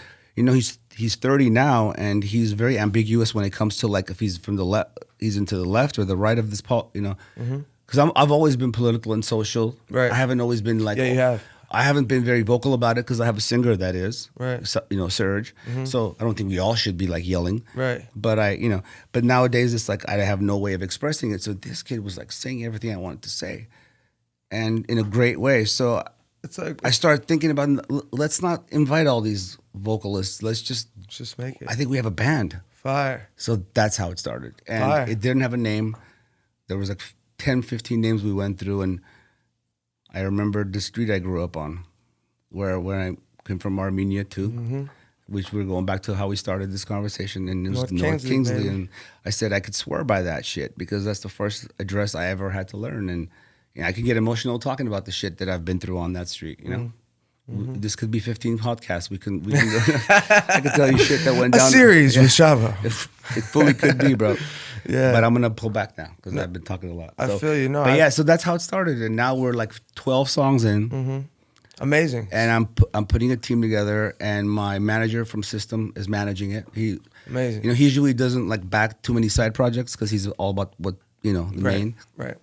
he's 30 now, and he's very ambiguous when it comes to if he's from the left, he's into the left or the right of this, because I've always been political and social. Right. I haven't always been you have. I haven't been very vocal about it because I have a singer that is, right. Serge. So I don't think we all should be like yelling. Right. But but nowadays it's like I have no way of expressing it. So this kid was saying everything I wanted to say, and in a great way. So it's like I started thinking about, let's not invite all these vocalists. Let's just make it. I think we have a band. Fire. So that's how it started. And Fire. It didn't have a name. There was 10, 15 names we went through, and I remember the street I grew up on, where I came from, Armenia too, which we're going back to how we started this conversation, and it was North Kingsley. And I said I could swear by that shit because that's the first address I ever had to learn. And I can get emotional talking about the shit that I've been through on that street, This could be 15 podcasts. We can I could tell you shit that went down. A series with Shavo. It fully could be, bro. Yeah. But I'm going to pull back now because I've been talking a lot. I feel you. No. But so that's how it started. And now we're 12 songs in. Amazing. And I'm putting a team together, and my manager from System is managing it. Amazing. He usually doesn't back too many side projects because he's all about what, the main. Right.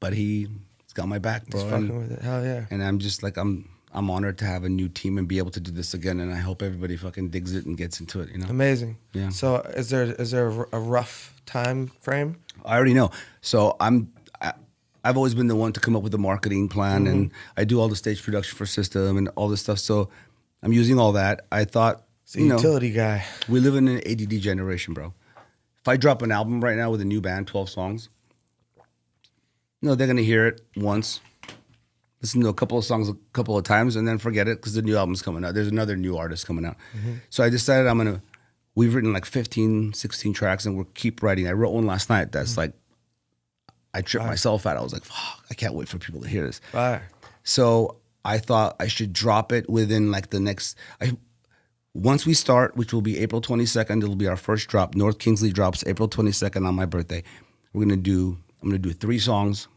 But he's got my back, bro. He's fucking with it. Hell yeah. And I'm just I'm honored to have a new team and be able to do this again, and I hope everybody fucking digs it and gets into it. Amazing. Yeah. So is there a rough time frame? I already know. So I've always been the one to come up with the marketing plan, and I do all the stage production for System and all this stuff. So I'm using all that. I thought, it's a utility guy. We live in an ADD generation, bro. If I drop an album right now with a new band, 12 songs, they're gonna hear it once, listen to a couple of songs a couple of times, and then forget it because the new album's coming out. There's another new artist coming out. So I decided we've written 15, 16 tracks, and we'll keep writing. I wrote one last night that's I tripped myself out. I was like, fuck, I can't wait for people to hear this. Fire. So I thought I should drop it within the next, once we start, which will be April 22nd, it'll be our first drop. North Kingsley drops April 22nd on my birthday. I'm gonna do 3 songs,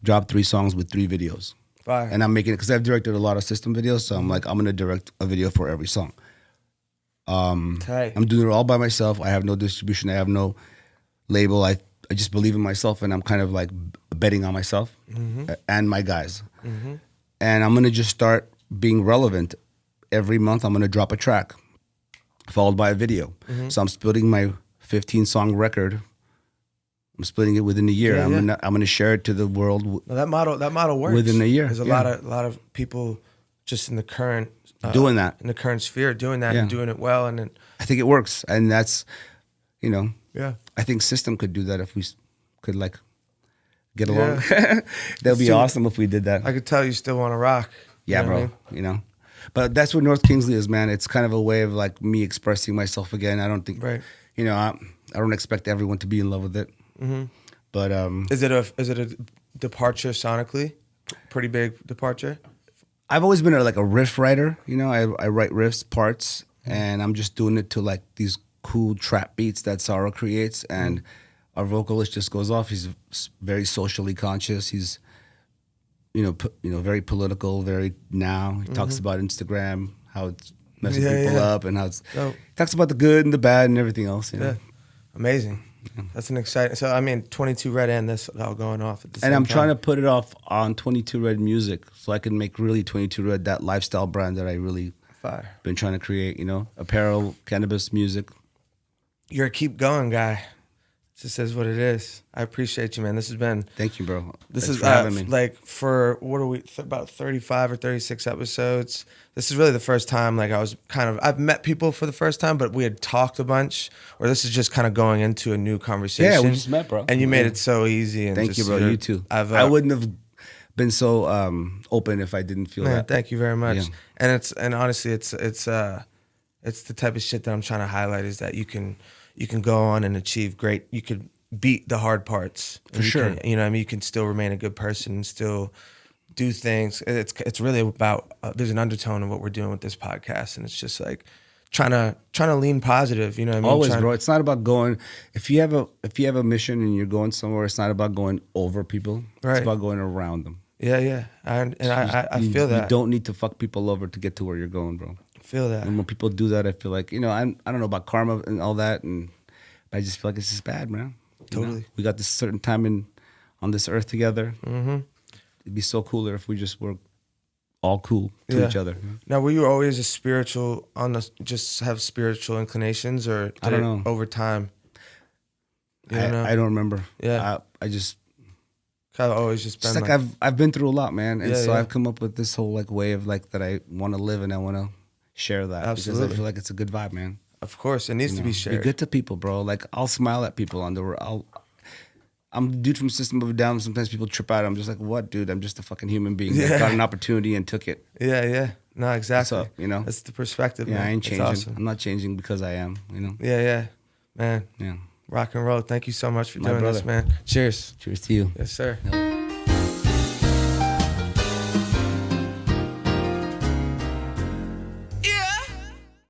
drop 3 songs with 3 videos. Fire. And I'm making it because I've directed a lot of System videos, so I'm I'm gonna direct a video for every song. I'm doing it all by myself. I have no distribution. I have no label. I just believe in myself, and I'm kind of betting on myself and my guys. And I'm gonna just start being relevant. Every month I'm gonna drop a track, followed by a video. So I'm splitting my 15-song record I'm splitting it within a year. Yeah, I'm gonna share it to the world. No, that model works Within a year, There's a yeah. lot of people just in the current Doing that. in the current sphere doing that Yeah. and doing it well, and then I think it works, and that's, yeah. I think System could do that if we could like get along. Yeah. That'd be See, awesome if we did that. I could tell you still want to rock. You Yeah, know bro. what I mean? But that's what North Kingsley is, man. It's kind of a way of like me expressing myself again. I don't think, Right. I don't expect everyone to be in love with it. Mm-hmm. But Is it a departure sonically? Pretty big departure. I've always been like a riff writer. I write riffs, parts, and I'm just doing it to like these cool trap beats that Sara creates. And our vocalist just goes off. He's very socially conscious. He's very political, very now. He talks about Instagram, how it's messing people up, and how it's talks about the good and the bad and everything else. Yeah, amazing. That's an exciting. So 22 Red and this all going off at the same And I'm time. trying to put it off on 22 Red Music, so I can make really 22 Red that lifestyle brand that I really Fire. been trying to create. Apparel, cannabis, music. You're a keep going guy. It just is what it is. I appreciate you, man. This has been. Thank you, bro. This Thanks is for having me. like for what are we about 35 or 36 episodes. This is really the first time like I've met people for the first time, but we had talked a bunch. Or this is just kind of going into a new conversation. Yeah, we just met, bro. And you made it so easy. And Thank you, bro. You too. I wouldn't have been so open if I didn't feel that. Thank you very much. Yeah. And honestly, it's the type of shit that I'm trying to highlight is that you can go on and achieve great. You could beat the hard parts. For sure. You can still remain a good person and still do things. It's really about there's an undertone of what we're doing with this podcast, and it's just like trying to lean positive. You know what I mean? Always, bro. It's not about going. If you have a mission and you're going somewhere, it's not about going over people. Right. It's about going around them. Yeah. I feel that. You don't need to fuck people over to get to where you're going, bro. I feel that. And when people do that, I feel like I don't know about karma and all that, but I just feel like it's just bad, man. Totally. We got this certain time on this earth together. Mm-hmm. It'd be so cooler if we just were all cool to each other. Now, were you always a spiritual just have spiritual inclinations, or did I don't know. over time? You I don't remember. Yeah. I just I've always just been like I've been through a lot, man, and Yeah, so yeah. I've come up with this whole like way of like that I want to live and I want to share that because Absolutely. I feel like it's a good vibe, man. Of course, it needs to be shared. Be good to people, bro. Like I'll smile at people on the road. I'm a dude from System of a Down. Sometimes people trip out. I'm just like, what, dude? I'm just a fucking human being that got an opportunity and took it. Yeah. No, exactly. What's up, That's the perspective. Yeah, man. I ain't It's changing. awesome. I'm not changing because I am. Yeah, man. Yeah. Rock and roll. Thank you so much for My doing brother. this, man. Cheers. Cheers to you. Yes, sir.